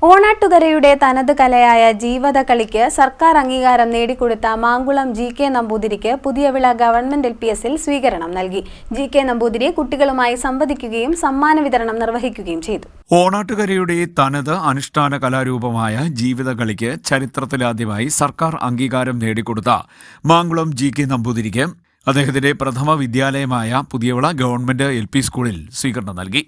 ഓണാട്ടുകരയുടെ തനത് കലയായ ജീവിതകളിക്ക് സർക്കാർ അംഗീകാരം നേടിക്കൊടുത്ത മാങ്കുളം ജി.കെ. നമ്പൂതിരിക്ക് പുതിയവിള ഗവൺമെന്റ് LPSൽ സ്വീകരണം നൽകി. ജി.കെ. നമ്പൂതിരി കുട്ടികളുമായി സംവദിക്കുകയും സമ്മാന വിതരണം നിർവഹിക്കുകയും ചെയ്തു. ഓണാട്ടുകരയുടെ തനത് അനുഷ്ഠാന കലാരൂപമായ ജീവിതകളിക്ക് ചരിത്രത്തിലാദ്യമായി സർക്കാർ അംഗീകാരം നേടിക്കൊടുത്ത മാങ്കുളം ജി.കെ. നമ്പൂതിരിക്ക് അദ്ദേഹത്തിന്റെ പ്രഥമ വിദ്യാലയമായ പുതിയവിള ഗവൺമെന്റ് LP സ്കൂളിൽ സ്വീകരണം നൽകി.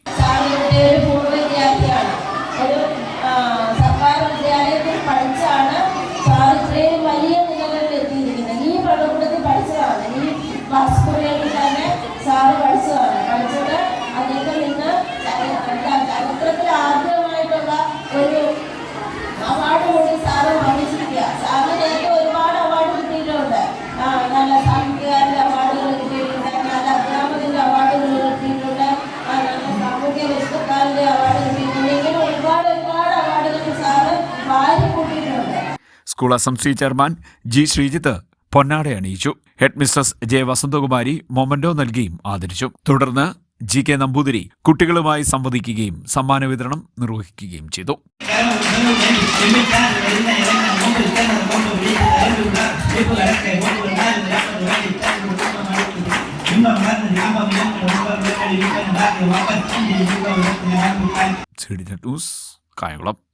School assembly chairman G. Sreejith പൊന്നാട അണിയിച്ചു. Head mistress J. Vasanthakumari memento നൽകിയും ആദരിച്ചു. തുടർന്ന് G.K. നമ്പൂതിരി കുട്ടികളുമായി സംവദിക്കുകയും സമ്മാന വിതരണം നിർവഹിക്കുകയും ചെയ്തു. CDN news Kayamkulam.